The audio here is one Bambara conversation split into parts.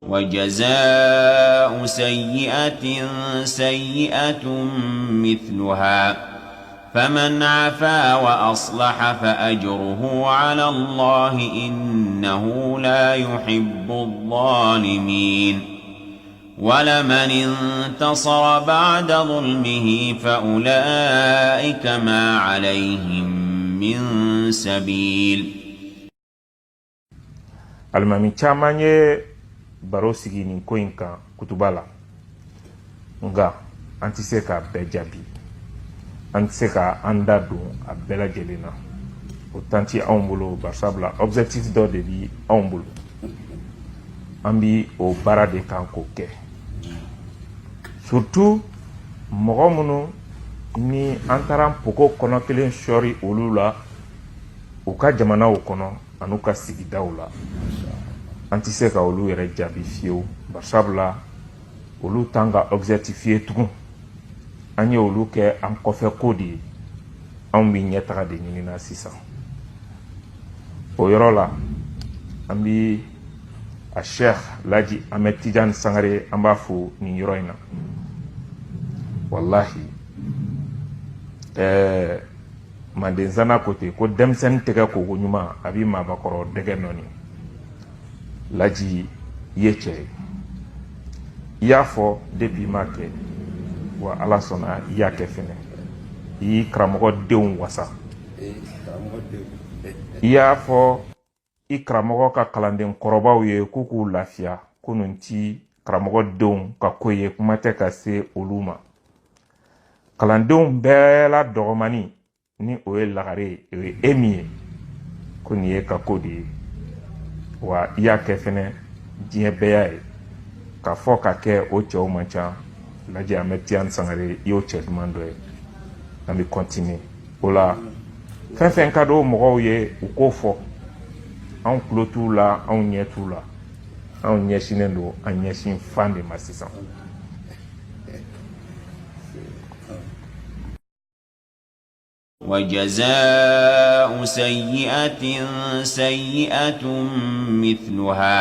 وجزاء سيئة سيئة مثلها فمن عفا وأصلح فأجره على الله إنه لا يحب الظالمين ولمن انتصر بعد ظلمه فأولئك ما عليهم من سبيل. Alimami caman ye baro sigi nin ko in kan kutuba la nga an tɛ se k'a bɛɛ jaabi an tɛ se ka an da don a bɛɛ lajɛlen na o tan tɛ anw bolo barisabula objectif dɔ de bi anw bolo an bi o baara de kan k'o kɛ surtout mɔgɔ minnu ni an taara pogo kɔnɔ kelen sɔri olu la u ka jamanaw kɔnɔ an'u ka sigidaw la an tɛ se ka olu yɛrɛ jaabi fiyewu barisabula olu t'an ka objectif ye tugun an ye olu kɛ an kɔfɛ ko de ye anw bi ɲɛtaga de ɲinina sisan o yɔrɔ la an bi a Sheikh Laji Ahmed Tidiane Sangare an b'a fo nin yɔrɔ in na wallahi mandenzana ko ten ko denmisɛnnin tɛgɛ kogo ɲuman a bi maabakɔrɔ dɛgɛ nɔni Laji i ye cɛ ye i y'a fɔ depuis i m'a kɛ wa ala sɔnna i y'a kɛ fɛnɛ i y'i karamɔgɔ denw wasa i y'a fɔ i karamɔgɔ ka kalanden kɔrɔbaw ye k'u k'u lafiya kunun ti karamɔgɔ denw ka ko ye kuma tɛ ka se olu ma kalandenw bɛɛ la dɔgɔmani ni o ye lagare o ye e min ye ko nin ye ka ko de ye wa i y'a kɛ fɛnɛ diɲɛ bɛɛ y'a ye k'a fɔ ka kɛ o cɛw man ca Laji Ahmed Tidiane Sangare i y'o cɛ duman dɔ ye an bɛ continuer o la fɛn fɛn ka d'o mɔgɔw ye u k'o fɔ anw tulo t'u la anw ɲɛ t'u la anw ɲɛsinnen don an ɲɛsin fan de ma sisan وجزاء سيئة سيئة مثلها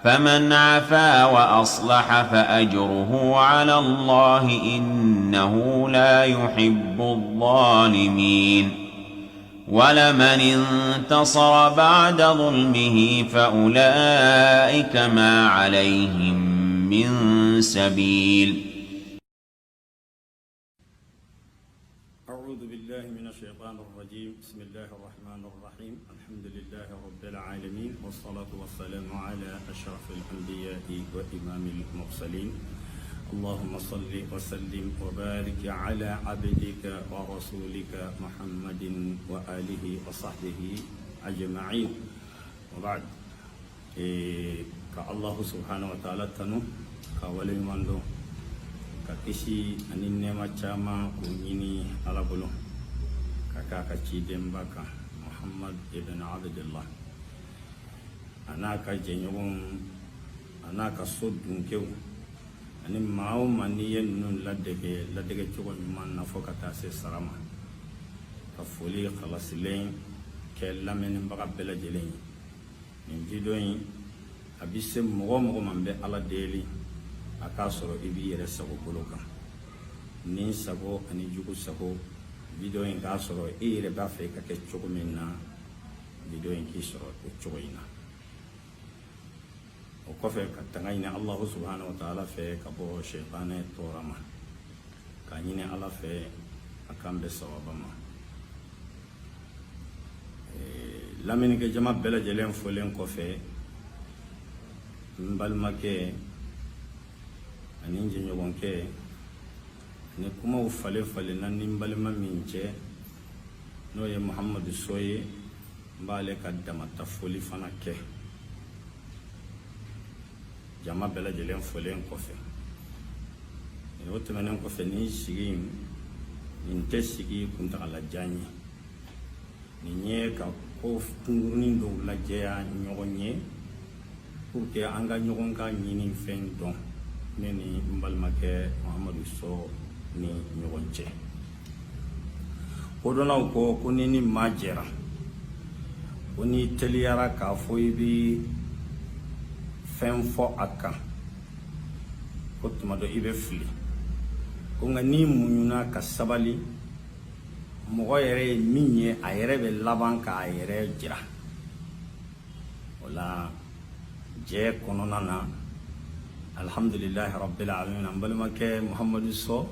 فمن عفا وأصلح فأجره على الله إنه لا يحب الظالمين ولمن انتصر بعد ظلمه فأولئك ما عليهم من سبيل. أعوذ بالله من الشيطان الرجيم. بسم الله الرحمن الرحيم. الحمد لله رب العالمين والصلاة والسلام على أشرف الأنبياء وإمام المرسلين. اللهم صل وسلم وبارك على عبدك ورسولك محمد وآله وصحبه أجمعين وبعد. كالله سبحانه وتعالى تنو كولي مندو ككشي أن النعمة جامع كونيني على بلو كاكا تشيدم بكا محمد ابن عبد الله أنا كجنيوم أنا كصدق كيو ani maa o maa n'i ye ninnu ladege cogo ɲuman na fɔ ka taa se sara ma ka foli kalasilen kɛ lamɛnnibaga bɛɛ lajɛlen ye nin video in a bi se mɔgɔ o mɔgɔ man bɛ ala deli a k'a sɔrɔ i b'i yɛrɛ sago bolo kan ni sago ani jugu sago video in k'a sɔrɔ i yɛrɛ b'a fɛ i ka kɛ cogo min na video in k'i sɔrɔ o cogo in na o kɔfɛ ka tanga ɲini Allahu subhanahu wa ta'ala fɛ ka bɔ shaytanɛ tɔɔrɔ ma ka ɲini ala fɛ a kan bɛ sababa ma lamɛnnikɛ jama bɛɛ lajɛlen folen kɔfɛ n balimakɛ ani n jɛɲɔgɔnkɛ ni kumaw falen falenna ni n balima min cɛ n'o ye Muhamadu So ye n b'ale ka damata foli fana kɛ jama bɛɛ lajɛlen folen kɔfɛ o tɛmɛnen kɔfɛ ni sigi nin tɛ sigi kuntagalajan ye nin ye ka ko kunkurunin dɔw lajɛya ɲɔgɔn ye pour que an ka ɲɔgɔn ka ɲini fɛn dɔn ne ni n balimakɛ Muhamadu So ni ɲɔgɔn cɛ kodɔnnaw ko ni maa jɛra ko ni teliyara k'a fɔ i bi fɛn fɔ a kan ko tuma dɔ i bɛ fili ko nka n'i muɲuna ka sabali mɔgɔ yɛrɛ ye min ye a yɛrɛ bɛ laban k'a yɛrɛ jira o la jɛ kɔnɔna na alhamdulilahi rabbil alamin an balimakɛ muhamadu sɔ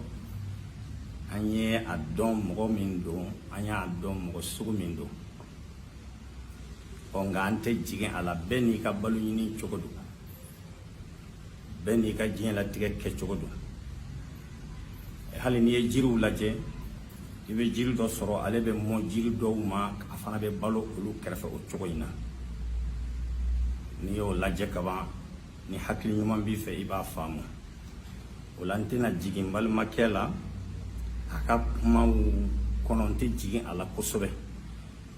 an ye a dɔn mɔgɔ min don an y'a dɔn mɔgɔ sugu min don nka an tɛ jigin a la bɛɛ n'i ka balo ɲini cogo don bɛɛ n'i ka diɲɛlatigɛ kɛcogo don hali n'i ye jiriw lajɛ i bɛ jiri dɔ sɔrɔ ale bɛ mɔn jiri dɔw ma a fana bɛ balo olu kɛrɛfɛ o cogo in na n'i y'o lajɛ kaban ni hakili ɲuman b'i fɛ i b'a faamu o la n tɛna jigin balimakɛ la a ka kumaw kɔnɔ n tɛ jigin a la kosɛbɛ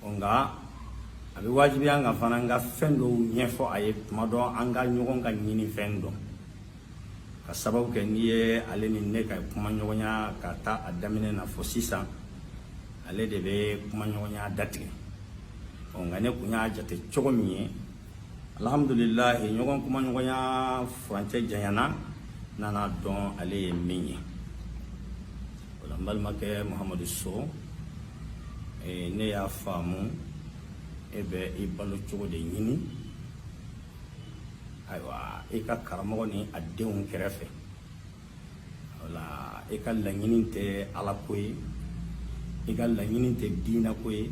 nka a bɛ wajibiya an ka fana n ka fɛn dɔw ɲɛfɔ a ye tuma dɔ an ka ɲɔgɔn ka ɲini fɛn dɔn ka sababu kɛ n'i ye ale ni ne ka kuma ɲɔgɔnya ka taa a daminɛ na fɔ sisan ale de bɛ kuma ɲɔgɔnya datigɛ nka ne kun y'a jate cogo min ye alhamdulilahi ɲɔgɔn kuma ɲɔgɔnya furancɛ janyana nana dɔn ale ye min ye o la n balimakɛ muhamadu so ne y'a faamu e bɛ i balo cogo de ɲini ayiwa i ka karamɔgɔ ni a denw kɛrɛfɛ wala i ka laɲini tɛ ala ko ye i ka laɲini tɛ diinɛ ko ye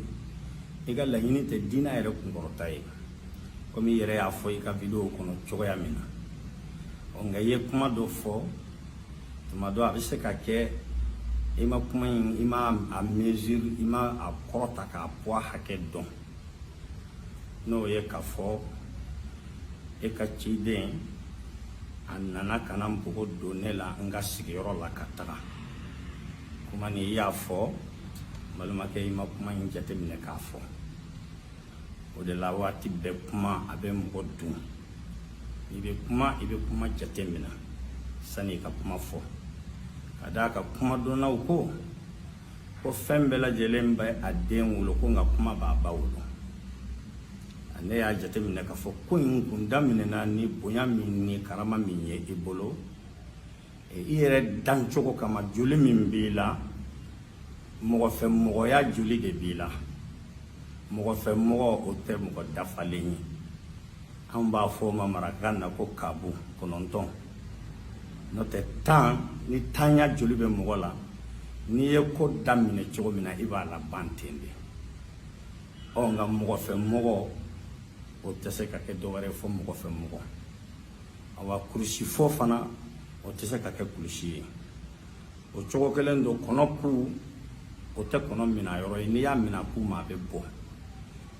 i ka laɲini tɛ diinɛ yɛrɛ kunkɔrɔta ye komi i yɛrɛ y'a fɔ i ka video kɔnɔ cogoya min na nka i ye kuma dɔ fɔ tuma dɔ a bɛ se ka kɛ i ma kuma in i ma a mesure i ma a kɔrɔta k'a bɔ a hakɛ dɔn n'o ye k'a fɔ e ka ciden a nana ka na npogo don ne la n ka sigiyɔrɔ la ka taga kuma ni i y'a fɔ balimakɛ i ma kuma in jateminɛ k'a fɔ o de la waati bɛɛ kuma a bɛ mɔgɔ dun i bɛ kuma jateminɛ sani i ka kuma fɔ ka d'a ka kuma dɔnnaw ko fɛn bɛɛ lajɛlen bɛ a den wolo ko nka kuma b'a ba wolo ne y'a jateminɛ k'a fɔ ko in kun daminɛna ni bonya min ni karama min ye i bolo i yɛrɛ dancogo kama joli min b'i la mɔgɔ fɛ mɔgɔya joli de b'i la mɔgɔ fɛ mɔgɔ o tɛ mɔgɔ dafalen ye an b'a fɔ o ma marakakan na ko kabu 9 n'o tɛ 10 ni tanya joli bɛ mɔgɔ la n'i ye ko daminɛ cogo min na i b'a laban ten de nka mɔgɔ fɛ mɔgɔ o tɛ se ka kɛ dɔwɛrɛ fɔ mɔgɔ fɛ mɔgɔ awa kurusi fɔ fana o tɛ se ka kɛ kurusi ye o cogo kelen don kɔnɔ ku o tɛ kɔnɔ mina yɔrɔ ye n'i y'a mina ku ma a bɛ bɔ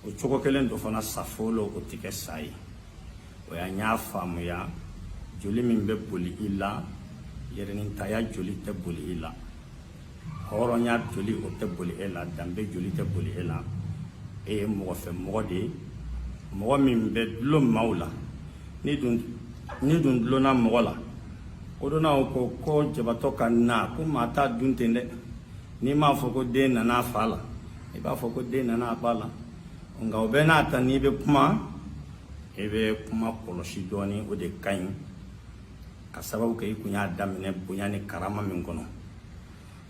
o cogo kelen don fana safolo o tɛ kɛ sa ye o y'a n y'a faamuya joli min bɛ boli i la yɛrɛnintaya joli tɛ boli i la hɔrɔnya joli o tɛ boli e la danbe joli tɛ boli e la e ye mɔgɔ fɛ mɔgɔ de ye mɔgɔ min bɛ dulon maaw la ni dun dulonna mɔgɔ la o donna ko jabatɔ ka na ko maa t'a dun ten dɛ n'i m'a fɔ ko den nana a fa la i b'a fɔ ko den nana a ba la nka o bɛɛ n'a ta n'i bɛ kuma i bɛ kuma kɔlɔsi dɔɔni o de ka ɲi ka sababu kɛ i kun y'a daminɛ bonya ni karama min kɔnɔ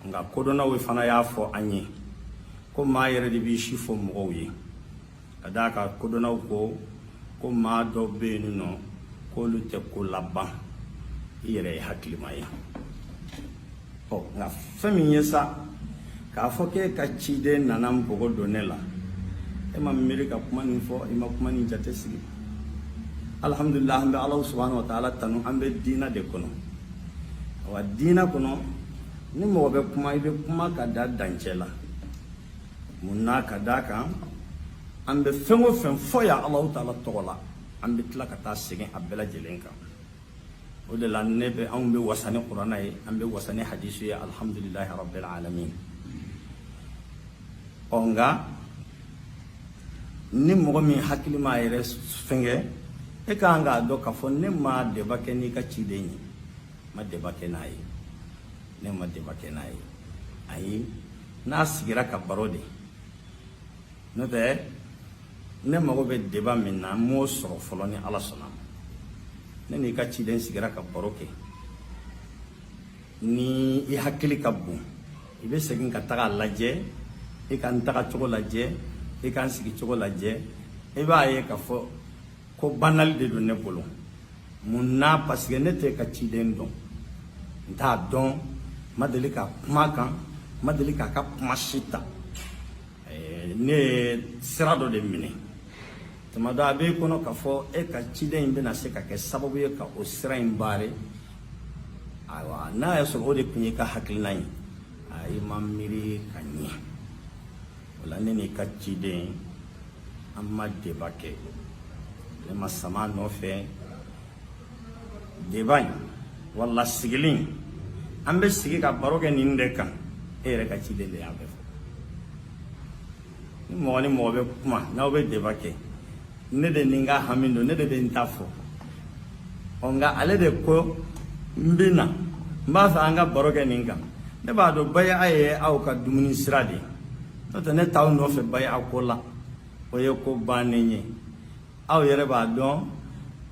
nka kodɔnnaw fana y'a fɔ an ye ko maa yɛrɛ de b'i si fɔ mɔgɔw ye ka d'a kan kodɔnnaw ko maa dɔ bɛ yen nɔ k'olu tɛ ko laban i yɛrɛ ye hakilima ye nka fɛn min ye sa k'a fɔ k'e ka ciden nana npogo don ne la e ma miiri ka kuma nin fɔ i ma kuma nin jate sigi alhamdulillah an bɛ ala subhanahu wa ta'ala tanu an bɛ diinɛ de kɔnɔ wa diinɛ kɔnɔ ni mɔgɔ bɛ kuma i bɛ kuma ka da dancɛ la mun na ka d'a kan an bɛ fɛn o fɛn fɔ ya ala ta'ala tɔgɔ la an bɛ tila ka taa segin a bɛɛ lajɛlen kan o de la anw bɛ wasa ni kuranɛ ye an bɛ wasa ni hadisi ye alhamdulillahi rabbil alamin nka ni mɔgɔ min hakili m'a yɛrɛ fɛngɛ e ka kan k'a dɔn k'a fɔ ne ma deba kɛ n'i ka ciden ye ma deba kɛ n'a ye ne ma deba kɛ n'a ye ayi n'a sigira ka baro de n'o tɛ ne mago bɛ deba min na n m'o sɔrɔ fɔlɔ ni ala sɔnna ne n'i ka ciden sigira ka baro kɛ ni i hakili ka bon i bɛ segin ka taga lajɛ i ka n taga cogo lajɛ i ka n sigi cogo lajɛ i b'a ye k'a fɔ ko banali de don ne bolo mun na parce que ne tɛ ka ciden dɔn n t'a dɔn n ma deli ka kuma kan n ma deli k'a ka kuma si ta ne ye sira dɔ de minɛ tuma dɔ a b'i kɔnɔ k'a fɔ e ka ciden in bɛna se ka kɛ sababu ye ka o sira in baare ayiwa n'a y'a sɔrɔ o de tun ye ka hakilina ye i ma miiri ka ɲɛ o la ne n'i ka ciden an ma débat kɛ ne ma sama a nɔfɛ débat in wala sigilen an bɛ sigi ka baro kɛ nin de kan e yɛrɛ ka ciden de y'a bɛɛ fɔ ni mɔgɔ ni mɔgɔ bɛ kuma n'aw bɛ débat kɛ ne de ni n ka hami don ne de bɛ n ta fɔ nka ale de ko n bɛ na n b'a fɛ an ka baro kɛ nin kan ne b'a dɔn baya ye aw ka dumuni sira de n'o tɛ ne t'aw nɔfɛ baya ko la o ye ko bannen ye aw yɛrɛ b'a dɔn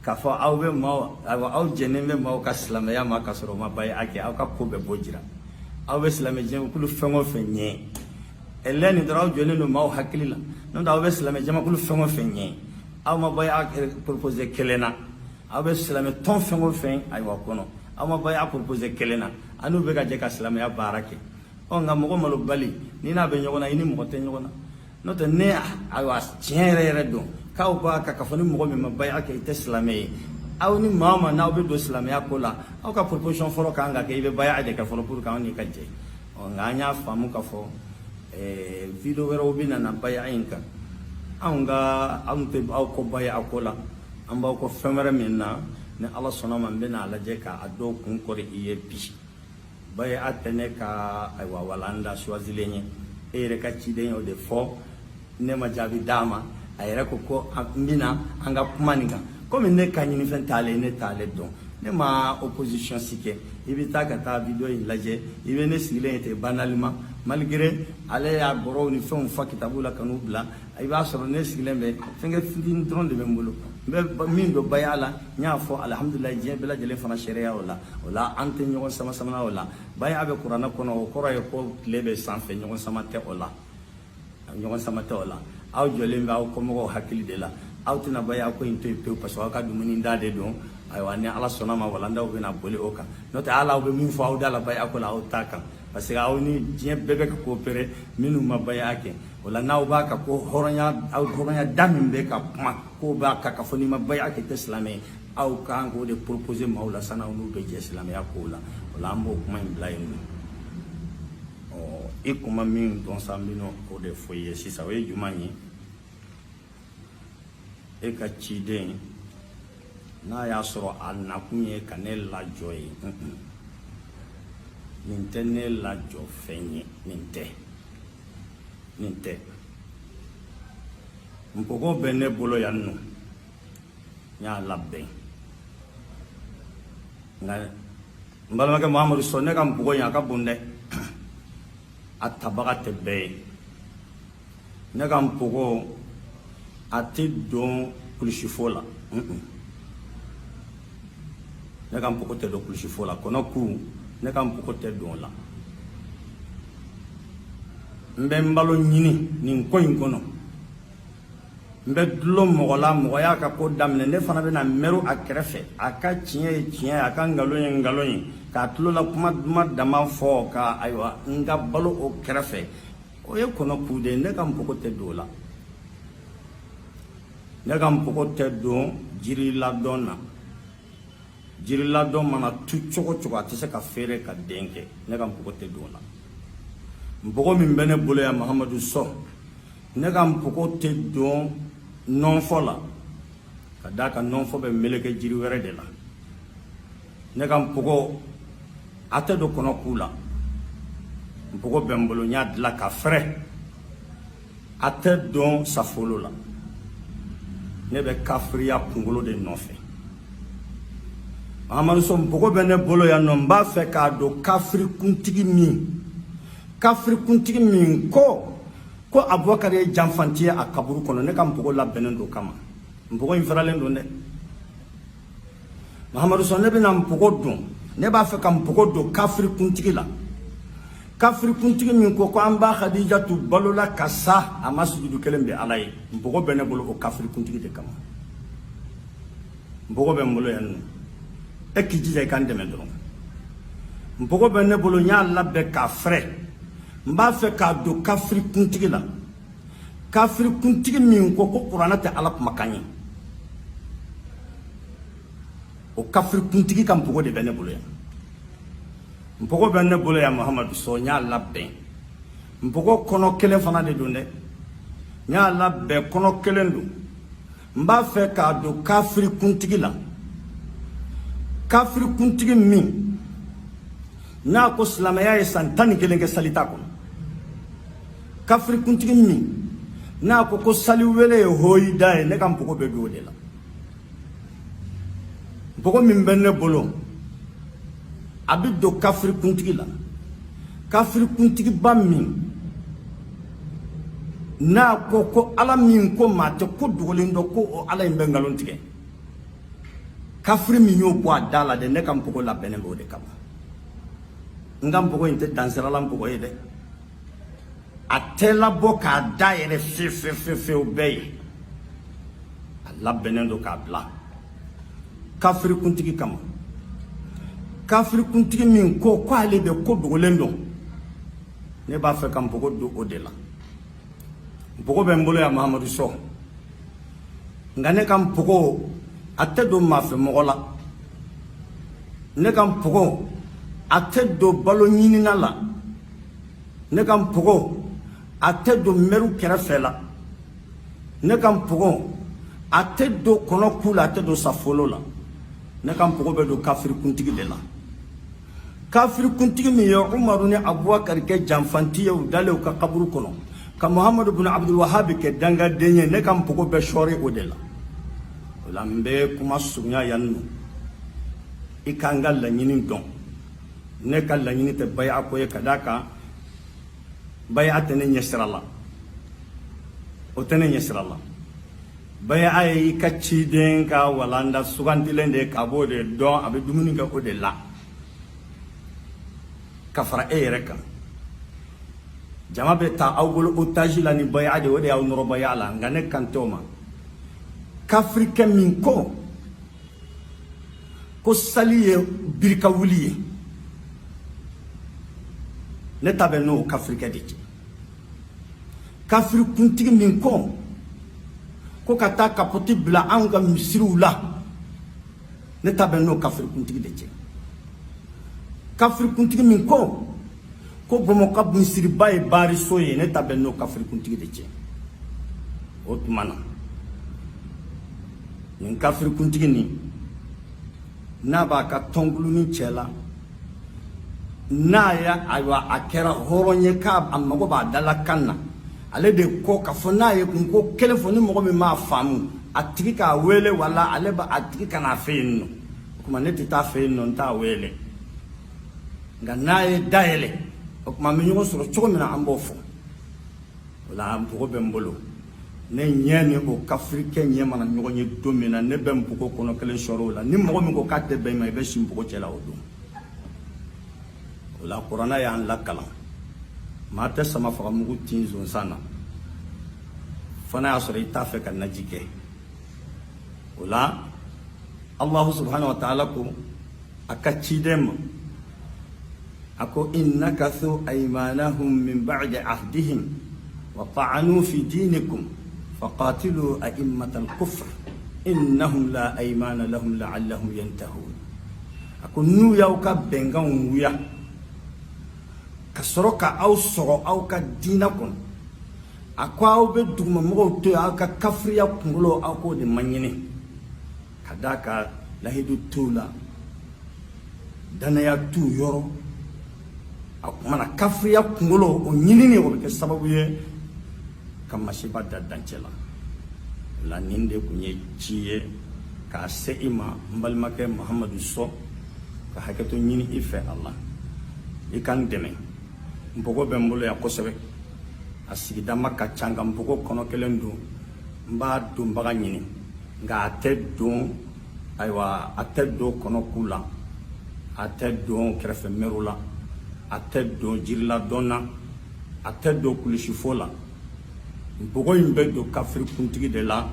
k'a fɔ aw bɛ maaw aw jɛnnen bɛ maaw ka silamɛya ma ka sɔrɔ o ma baya kɛ aw ka ko bɛɛ bɔ jira aw bɛ silamɛjɛkulu fɛn o fɛn ɲɛ ɛlɛ nin dɔrɔn aw jɔlen don maaw hakili la n'o tɛ aw bɛ silamɛjɛkulu fɛn o fɛn ɲɛ aw ma baya proposé kelen na aw bɛ silamɛ tɔn fɛn o fɛn ayiwa kɔnɔ aw ma baya proposé kelen na an n'u bɛ ka jɛ ka silamɛya baara kɛ nka mɔgɔ malo bali ni n'a bɛ ɲɔgɔn na i ni mɔgɔ tɛ ɲɔgɔn na n'o tɛ ne ayiwa tiɲɛ yɛrɛ yɛrɛ dɔn k'aw b'a ka fɔ ni mɔgɔ min ma baya kɛ i tɛ silamɛ ye aw ni maa o maa n'aw bɛ don silamɛya ko la aw ka proposition fɔlɔ kan ka kɛ i bɛ baya de kɛ fɔlɔ pour que aw n'i ka jɛ nka an y'a faamu k'a fɔ video wɛrɛw bɛ na baya in kan anw tɛ aw ko baya ko la an b'aw ko fɛn wɛrɛ min na ni ala sɔnna ma n bɛna lajɛ k'a dɔw kun kɔri i ye bi baya tɛ ne ka ayiwa walanda choisilen ye e yɛrɛ ka ciden y'o de fɔ ne ma jaabi d'a ma a yɛrɛ ko n bɛna an ka kuma nin kan komi ne ka ɲinifɛn t'ale ne t'ale dɔn ne ma opposition si kɛ i bɛ taa ka taa video in lajɛ i bɛ ne sigilen ye ten banalement malgré ale y'a bɔrɔw ni fɛnw fa kitabu la ka n'u bila i b'a sɔrɔ ne sigilen bɛ fɛnkɛ fitinin dɔrɔn de bɛ n bolo n bɛ min dɔn baya la n y'a fɔ alihamudulilayi diɲɛ bɛɛ lajɛlen fana sariya o la an tɛ ɲɔgɔn sama o la baya bɛ kuranɛ kɔnɔ o kɔrɔ ye ko tile bɛ sanfɛ ɲɔgɔn sama tɛ o la aw jɔlen bɛ aw kɔmɔgɔw hakili de la aw tɛna baya ko in to yen pewu parce que aw ka dumuni da de don ayiwa ni ala sɔnna ma walandaw bɛna boli o kan n'o tɛ ala aw bɛ min fɔ aw da la baya ko la aw t'a kan parce que aw ni diɲɛ bɛɛ bɛ ka coopérer minnu ma baya kɛ o la n'aw b'a kan ko hɔrɔnya da min bɛ ka kuma k'o b'a kan ka fɔ n'i ma baya kɛ i tɛ silamɛ ye aw kan k'o de proposer maaw la sanni aw n'u bɛ jɛ silamɛya kow la o la an b'o kuma in bila yen nɔ i kuma min dɔn sa n bɛna o de fɔ i ye sisan o ye jumɛn ye e ka ciden n'a y'a sɔrɔ a nakun ye ka ne lajɔ ye nin tɛ ne lajɔ fɛn ye nin tɛ npogo bɛ ne bolo yan nɔ n y'a labɛn nka n balimakɛ Mahamadu sɔ ne ka npogo in a ka bon dɛ a tabaga tɛ bɛɛ ye ne ka npogo a tɛ don kulusifo la ne ka npogo tɛ don kulusifo la kɔnɔkuru ne ka npogo tɛ don o la n bɛ n balo ɲini nin ko in kɔnɔ n bɛ dulon mɔgɔ la mɔgɔ y'a ka ko daminɛ ne fana bɛna mɛru a kɛrɛfɛ a ka tiɲɛ ye tiɲɛ ye a ka nkalon ye nkalon ye k'a tulola kuma duman dama fɔ ka ayiwa n ka balo o kɛrɛfɛ o ye kɔnɔkuru de ye ne ka npogo tɛ don o la ne ka npogo tɛ don jiri ladɔn na jiri ladɔn mana tu cogo cogo a tɛ se ka feere ka den kɛ ne ka npogo tɛ don o la npogo min bɛ ne bolo yan Mahamadu sɔ ne ka npogo tɛ don nɔnfɔ la ka d'a kan nɔnfɔ bɛ meleke jiri wɛrɛ de la ne ka npogo a tɛ don kɔnɔkuru la npogo bɛ n bolo n y'a dilan ka fɛrɛ a tɛ don safolo la ne bɛ kafiriya kunkolo de nɔfɛ Mahamadu sɔ npogo bɛ ne bolo yan nɔ n b'a fɛ k'a don kafirikuntigi min ko Abubakari ye janfanti ye a kaburu kɔnɔ ne ka npogo labɛnnen don kama npogo in fɛrɛlen don dɛ Muhammadu so ne bena mpogo dun ne b'a fɛ ka mpogo don kafiri kuntigi la kafiri kuntigi min ko an ba Khadija tu balola ka sa a ma sujudu kelen bɛ Ala ye mpogo bɛ ne bolo o kafiri kuntigi de kama mpogo bɛ n bolo yan nɔ e k'i jija i kan dɛmɛ dɔrɔn mpogo bɛ ne bolo n y'a labɛn k'a fɛrɛ n b'a fɛ k'a don kafiri kuntigi la kafiri kuntigi min ko kuranɛ tɛ Ala kumakan ye o kafiri kuntigi ka mpogo de bɛ ne bolo yan mpogo bɛ ne bolo yan Muhammadu so n y'a labɛn mpogo kɔnɔ kelen fana de don dɛ n y'a labɛn kɔnɔ kelen don n b'a fɛ k'a don kafiri kuntigi la kafiri kuntigi min n'a ko silamɛya ye san 11 kɛ sali t'a kɔnɔ kafiri kuntigi min n'a ko sali wele ye hoyi da ye ne ka mpogo bɛ don o de la mpogo min bɛ ne bolo a bɛ don kafiri kuntigi la kafiri kuntigi ba min n'a ko Ala min ko maa tɛ ko dogolen dɔ ko o Ala in bɛ nkalon tigɛ kafiri min y'o bɔ a da la dɛ ne ka mpogo labɛnnen b'o de kama n ka mpogo in tɛ dansirala mpogo ye dɛ a tɛ labɔ k'a da yɛrɛ fewu bɛɛ ye a labɛnnen don k'a bila kafiri kuntigi kama kafiri kuntigi min ko ale bɛ ko dogolen dɔn ne b'a fɛ ka mpogo don o de la mpogo bɛ n bolo yan Muhammadu so nka ne ka mpogo a tɛ don maafɛ mɔgɔ la ne ka mpogo a tɛ don balo ɲinina la ne ka mpogo a tɛ don mɛru kɛrɛfɛ la ne ka mpogo a tɛ don kɔnɔ la a tɛ don safolo la ne ka mpogo bɛ don kafiri kuntigi de la kafiri kuntigi min ye Umaru ni Abubakar kɛ janfantiye u dalen u ka kaburu kɔnɔ ka Muhammadu bin Abdul Wahab kɛ dangaden ye ne ka mpogo bɛ sɔɔri o de la o la n bɛ kuma surunya yan nɔ i ka n ka laɲini dɔn ne ka laɲini tɛ baya ko ye ka d'a kan baya tɛ ne ɲɛsira la o tɛ ne ɲɛsira la baya ye i ka ciden ka walanda sugandilen de k'a b'o de dɔn a bɛ dumuni kɛ o de la ka fara e yɛrɛ kan jama bɛ taa aw bolo otage la ni baya de o de y'aw nɔrɔ baya la nka ne kan tɛ o ma kafirikɛ min ko sali ye birika wuli ye ne ta bɛ n'o kafirikɛ de cɛ kafiri kuntigi min ko ka taa kapoti bila an ka misiriw la ne ta bɛ n'o kafiri kuntigi de cɛ kafiri kuntigi min ko Bamakɔ misiriba ye baariso ye ne ta bɛ n'o kafiri kuntigi de cɛ o tuma na nin kafiri kuntigi nin n'a b'a ka tɔnkulunin cɛ la n'a ya ayiwa a kɛra hɔrɔn ye k'a mago b'a dala kan na ale de ko k'a fɔ n'a ye kun ko kelen fɔ ni mɔgɔ min m'a faamu a tigi k'a wele wala ale b'a a tigi kana fɛ yen nɔ o tuma ne tɛ taa fɛ yen nɔ n t'a wele nka n'a ye dayɛlɛ o tuma an bɛ ɲɔgɔn sɔrɔ cogo min na an b'o fɔ o la mpogo bɛ n bolo ne ɲɛ ni o kafirikɛ ɲɛ mana ɲɔgɔn ye don min na ne bɛ mpogo kɔnɔ kelen sɔrɔ o la ni mɔgɔ min ko k'a tɛ bɛn i ma i bɛ si mpogo cɛ la o don o la kuranɛ y'an lakalan maa tɛ sama faga mugu tin zonsan na fana y'a sɔrɔ i t'a fɛ ka naji kɛ o la Allahu subhanahu wa ta'ala ko a ka ciden ma a ko innakathu aymanahum min ba'di ahdihim wa ta'anu fi dinikum faqatilu a'immatal kufr innahum la aymana lahum la'allahum yantahun a ko n'u y'aw ka bɛnkanw wuya ka sɔrɔ ka aw sɔgɔ aw ka diinɛ kɔnɔ a ko aw bɛ dugumamɔgɔw to yen aw ka kafiriya kunkolo aw k'o de maɲini ka d'a ka lahidu t'u la danaya t'u yɔrɔ a kumana kafiriya kunkolo o ɲinini o bɛ kɛ sababu ye ka masiba da dancɛ la o la nin de tun ye ci ye k'a se i ma n balimakɛ Muhamadu sɔ ka hakɛto ɲini i fɛ Allah i ka n dɛmɛ mpogo bɛ n bolo yan kosɛbɛ a sigidama ka ca nka mpogo kɔnɔ kelen don n b'a donbaga ɲini nka a tɛ don aywa a tɛ don kɔnɔkulu la a tɛ don kɛrɛfɛmɛru la a tɛ don jiriladɔn na a tɛ don kulusifo la npogo in bɛ don kafirikuntigi de la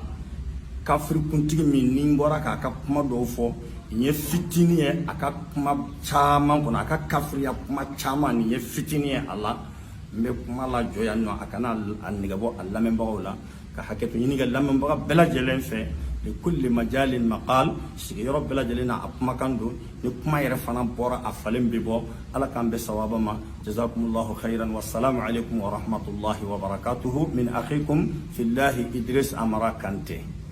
kafirikuntigi min ni bɔra k'a ka kuma dɔw fɔ nin ye fitini ye a ka kuma caman kɔnɔ a ka kafiriya kuma caman nin ye fitini ye a la n bɛ kuma la jɔ yan nɔ a kana a nɛgɛbɔ a lamɛnbagaw la ka hakɛto ɲini kɛ lamɛnbaga bɛɛ lajɛlen fɛ likulli majalin maqal sigiyɔrɔ bɛɛ lajɛlen na a kumakan don ni kuma yɛrɛ fana bɔra a falen bɛ bɔ ala k'an bɛ sawaba ma jazakumullahu khairan wassalamu alaikum wa rahmatullahi wa barakatuhu min akhikum fillahi Idris Amara Kante.